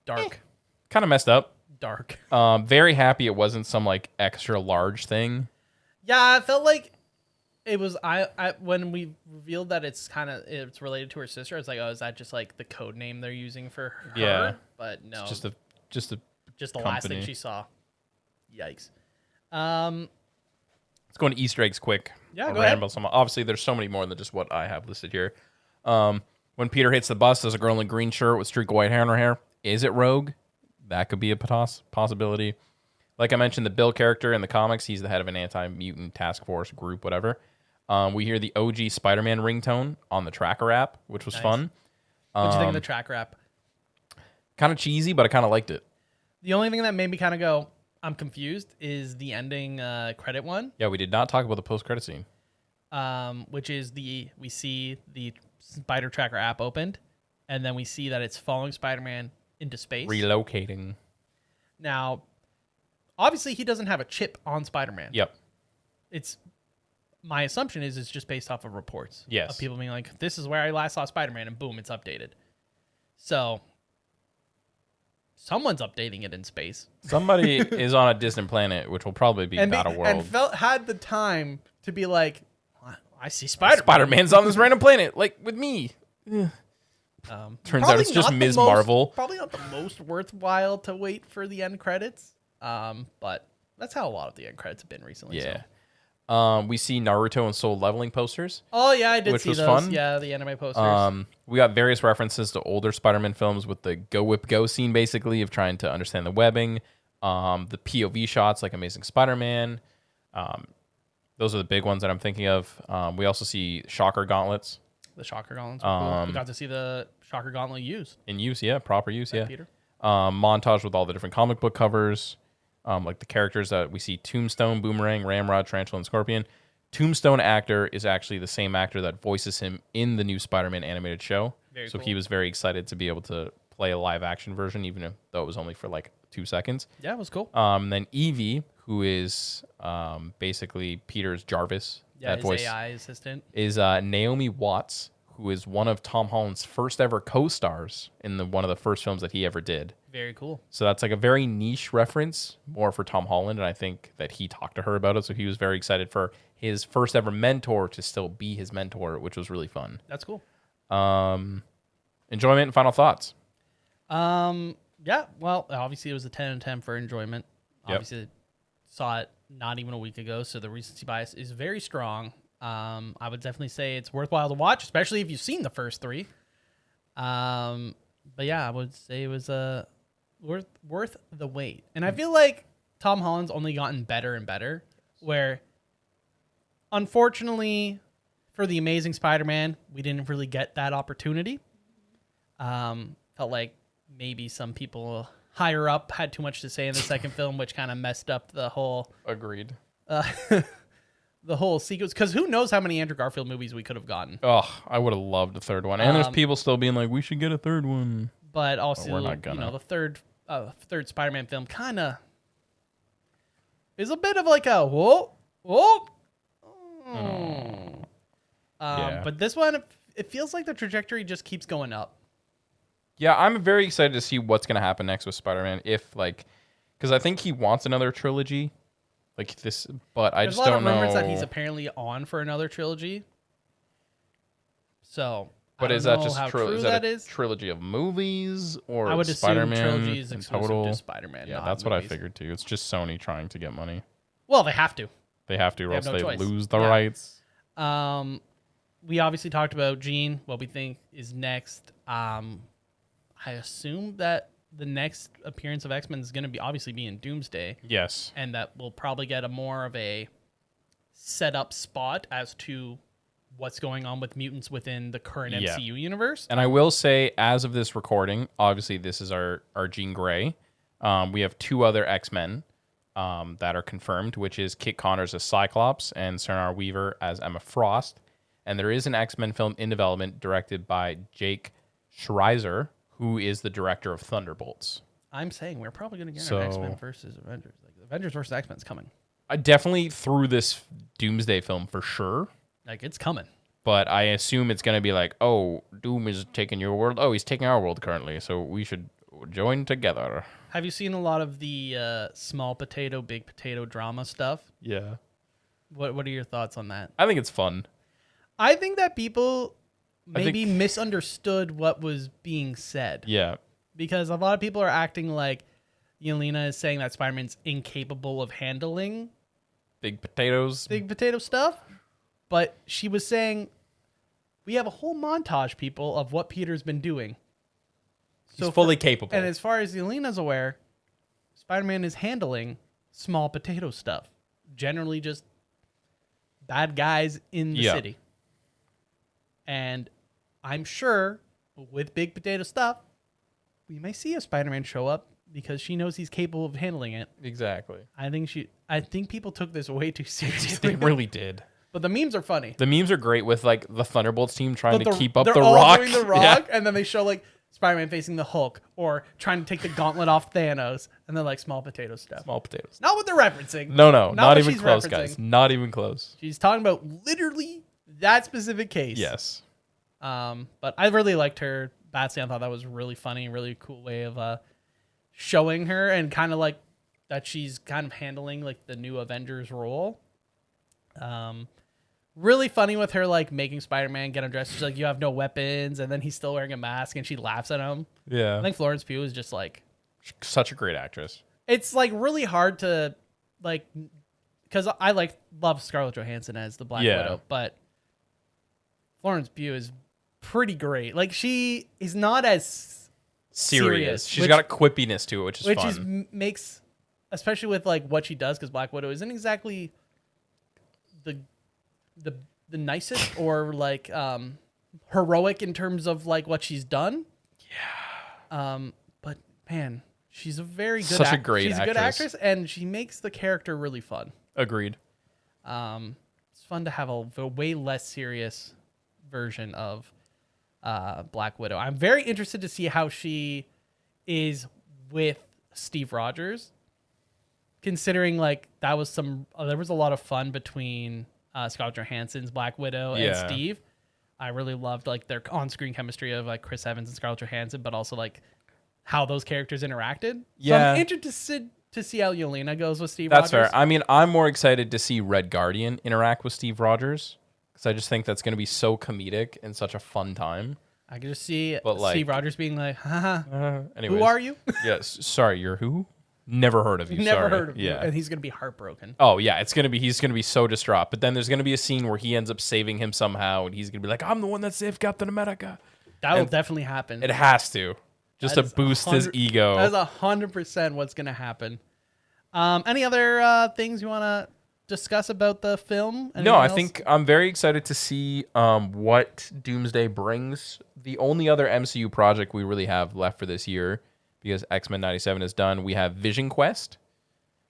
Dark. kind of messed up. Dark. Very happy it wasn't some like extra large thing. Yeah, I felt like it was I when we revealed that it's related to her sister, I was like, oh, is that just like the code name they're using for her? Yeah. But no. It's just a just the last thing company. she saw. Yikes. Let's go into Easter eggs quick. Yeah, I'll go rant ahead. about some. Obviously, there's so many more than just what I have listed here. When Peter hits the bus, there's a girl in a green shirt with streak of white hair in her hair. Is it Rogue? That could be a possibility. Like I mentioned, the Bill character in the comics, he's the head of an anti-mutant task force group, whatever. We hear the OG Spider-Man ringtone on the Tracker app, which was Nice. fun. What'd you think of the track rap? Kind of cheesy, but I kind of liked it. The only thing that made me kind of go, I'm confused, is the ending credit one, Yeah, we did not talk about the post-credit scene. which is we see the Spider Tracker app opened, and then we see that it's following Spider-Man into space. Relocating. Now, obviously, he doesn't have a chip on Spider-Man. Yep. It's my assumption is it's just based off of reports. Yes. Of people being like, "This is where I last saw Spider-Man," and boom, it's updated. So someone's updating it in space. Somebody is on a distant planet, which will probably be Battle World. And had the time to be like, "I see Spider-Man." Spider-Man's on this random planet, like with me. Turns out Probably it's just not the Ms. most- Marvel. Probably not the most worthwhile to wait for the end credits. But that's how a lot of the end credits have been recently. Yeah. So. We see Naruto and Soul Leveling posters. Oh yeah, I did Which see was those. fun. Yeah, the anime posters. We got various references to older Spider-Man films with the Go Whip Go scene, basically, of trying to understand the webbing. The POV shots, like Amazing Spider-Man. Those are the big ones that I'm thinking of. We also see Shocker gauntlets The Shocker Gauntlets were cool. We got to see the Shocker Gauntlet used. in use, yeah, proper use, yeah. Peter. Montage with all the different comic book covers, like the characters that we see: Tombstone, Boomerang, Ramrod, Tarantula, and Scorpion. Tombstone actor is actually the same actor that voices him in the new Spider-Man animated show. Very so cool. he was very excited to be able to play a live action version, even though it was only for like 2 seconds. Yeah, it was cool. Then Evie, who is basically Peter's Jarvis, Yeah, that his voice AI assistant. is Naomi Watts, who is one of Tom Holland's first ever co-stars in one of the first films that he ever did. Very cool. So that's like a very niche reference, more for Tom Holland, and I think that he talked to her about it. So he was very excited for his first ever mentor to still be his mentor, which was really fun. That's cool. Enjoyment and final thoughts. Yeah, well, obviously it was a 10 and 10 for enjoyment. Yep. Obviously saw it not even a week ago, so the recency bias is very strong. I would definitely say it's worthwhile to watch, especially if you've seen the first three. But yeah, I would say it was worth the wait. And I feel like Tom Holland's only gotten better and better, where unfortunately for The Amazing Spider-Man, we didn't really get that opportunity. Felt like maybe some people higher up had too much to say in the second film, which kind of messed up the whole Agreed. the whole sequence. Because who knows how many Andrew Garfield movies we could have gotten. Oh, I would have loved a third one. And there's people still being like, we should get a third one. But also, we're not gonna. the third Spider-Man film kind of is a bit of like a whoa. Yeah. But this one, it feels like the trajectory just keeps going up. Yeah, I'm very excited to see what's going to happen next with Spider-Man. Because I think he wants another trilogy. Like this, but I There's just a lot don't of rumors know. that he's apparently on for another trilogy. So, But I is don't that know just how true is that that a is. trilogy of movies or I would assume Spider-Man trilogy is in exclusive total? to Spider-Man. Yeah, not that's what I movies. figured too. It's just Sony trying to get money. Well, they have to. They have to, or have else no they choice. lose the Yeah. rights. We obviously talked about Jean, what we think is next. I assume that the next appearance of X-Men is going to be obviously be in Doomsday, Yes. and that we'll probably get a more of a set up spot as to what's going on with mutants within the current Yeah. MCU universe. And I will say, as of this recording, obviously this is our Jean Grey. We have two other X-Men that are confirmed, which is Kit Connors as Cyclops and Sigourney Weaver as Emma Frost. And there is an X-Men film in development directed by Jake Schreiser, who is the director of Thunderbolts. I'm saying we're probably going to get So- an X-Men versus Avengers. Like Avengers versus X-Men is coming. I definitely through this Doomsday film for sure. Like it's coming. But I assume it's going to be like, oh, Doom is taking your world. Oh, he's taking our world currently. So we should join together. Have you seen a lot of the small potato, big potato drama stuff? Yeah. What are your thoughts on that? I think it's fun. I think that people I maybe think- misunderstood what was being said. Yeah. Because a lot of people are acting like Yelena is saying that Spider-Man's incapable of handling Big potatoes. big potato stuff. But she was saying, we have a whole montage, people, of what Peter's been doing. He's fully capable. And as far as Yelena's aware, Spider-Man is handling small potato stuff. Generally just bad guys in the Yeah. city. And I'm sure with big potato stuff, we may see a Spider-Man show up because she knows he's capable of handling it. Exactly. I think people took this way too They seriously. really did. But the memes are funny. The memes are great with like the Thunderbolts team trying But to keep up they're the all Rock. doing the Rock, and then they show like Spider-Man facing the Hulk or trying to take the gauntlet off Thanos, and then like small potato stuff. Small potatoes. Not what they're referencing. No, not what even she's close, referencing. guys. Not even close. She's talking about literally that specific case. Yes. But I really liked her. Batsy, I thought that was really funny, really cool way of showing her and kind of like that she's kind of handling like the new Avengers role. Really funny with her like making Spider-Man get undressed. She's like, "You have no weapons," and then he's still wearing a mask, and she laughs at him. Yeah. I think Florence Pugh is just like, Such a great actress. it's like really hard to like, because I love Scarlett Johansson as the Black Yeah. Widow, but Florence Pugh is pretty great. Like she is not as Serious. She's which- got a quippiness to it, which is which fun. is makes, especially with like what she does, because Black Widow isn't exactly the nicest or like heroic in terms of like what she's done. Yeah. But man, she's a very good. Such a great She's a good actress. actress, and she makes the character really fun. Agreed. It's fun to have a way less serious version of Black Widow. I'm very interested to see how she is with Steve Rogers, considering like that was there was a lot of fun between Scarlett Johansson's Black Widow and Yeah. Steve. I really loved like their on-screen chemistry of like Chris Evans and Scarlett Johansson, but also like how those characters interacted. So Yeah. I'm interested to see how Yelena goes with Steve That's Rogers. fair. I mean, I'm more excited to see Red Guardian interact with Steve Rogers because I just think that's going to be so comedic and such a fun time. I can just see But, like- Steve Rogers being like, haha, Anyways. who are you? Yes. Sorry, you're who? never heard of you. Never sorry. heard of you, Yeah. and he's gonna be heartbroken. Oh yeah, he's gonna be so distraught. But then there's gonna be a scene where he ends up saving him somehow, and he's gonna be like, "I'm the one that saved Captain America." That will And definitely happen. It has to, just That to is boost his 100 ego. That's 100% what's gonna happen. Any other things you want to discuss about the film? No, Anything I else? think I'm very excited to see what Doomsday brings. The only other MCU project we really have left for this year, because X-Men 97 is done, we have Vision Quest,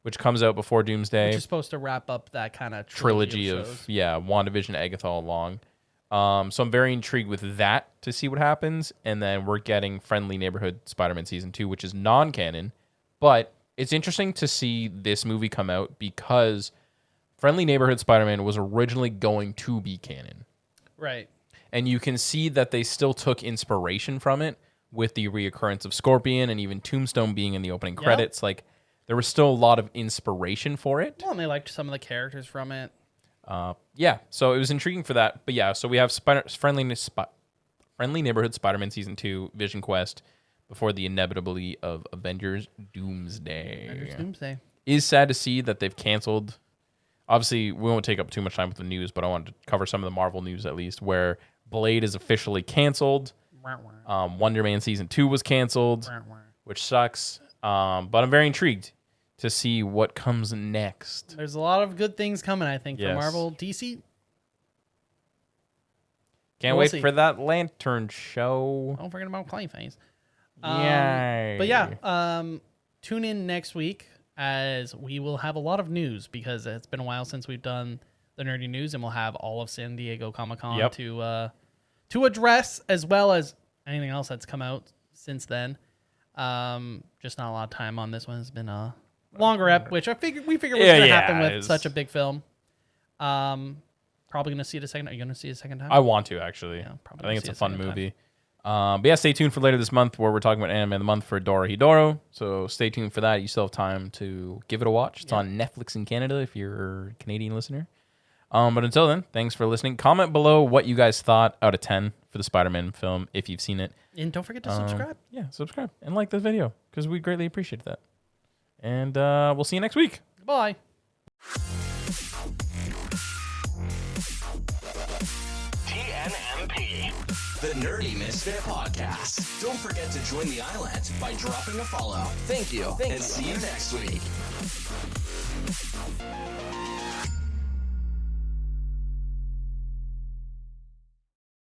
which comes out before Doomsday. which is supposed to wrap up that kind of Trilogy of of shows. WandaVision, Agatha all along. So I'm very intrigued with that to see what happens. And then we're getting Friendly Neighborhood Spider-Man Season 2, which is non-canon. But it's interesting to see this movie come out because Friendly Neighborhood Spider-Man was originally going to be canon. Right. And you can see that they still took inspiration from it with the reoccurrence of Scorpion and even Tombstone being in the opening credits. Like, there was still a lot of inspiration for it. Well, and they liked some of the characters from it. Yeah, so it was intriguing for that. But yeah, so we have Friendly Neighborhood Spider-Man Season 2, Vision Quest, before the inevitability of Avengers Doomsday. Doomsday. Is sad to see that they've canceled. Obviously, we won't take up too much time with the news, but I wanted to cover some of the Marvel news at least, where Blade is officially canceled. Wonder Man Season 2 was canceled, which sucks. But I'm very intrigued to see what comes next. There's a lot of good things coming, I think, Yes. for Marvel. DC, Can't We'll wait see. for that Lantern show. don't forget about Clayface. Yay. But yeah, tune in next week as we will have a lot of news because it's been a while since we've done the nerdy news, and we'll have all of San Diego Comic-Con Yep. to address, as well as anything else that's come out since then. Just not a lot of time on this one. It's been a longer ep, which we figured was Yeah, going to yeah, happen it with is. such a big film. Probably going to see it a second. Are you going to see it a second time? I want to, actually. Yeah, I probably think it's see a it fun second time. movie. But yeah, stay tuned for later this month where we're talking about Anime of the Month for Dorohedoro. So stay tuned for that. You still have time to give it a watch. It's on Netflix in Canada if you're a Canadian listener. But until then, thanks for listening. Comment below what you guys thought out of 10 for the Spider-Man film if you've seen it. And don't forget to subscribe. Yeah, subscribe and like this video because we greatly appreciate that. And we'll see you next week. Bye. TNMP, the Nerdy Misfit Podcast. Don't forget to join the island by dropping a follow. Thank you, and see you next week.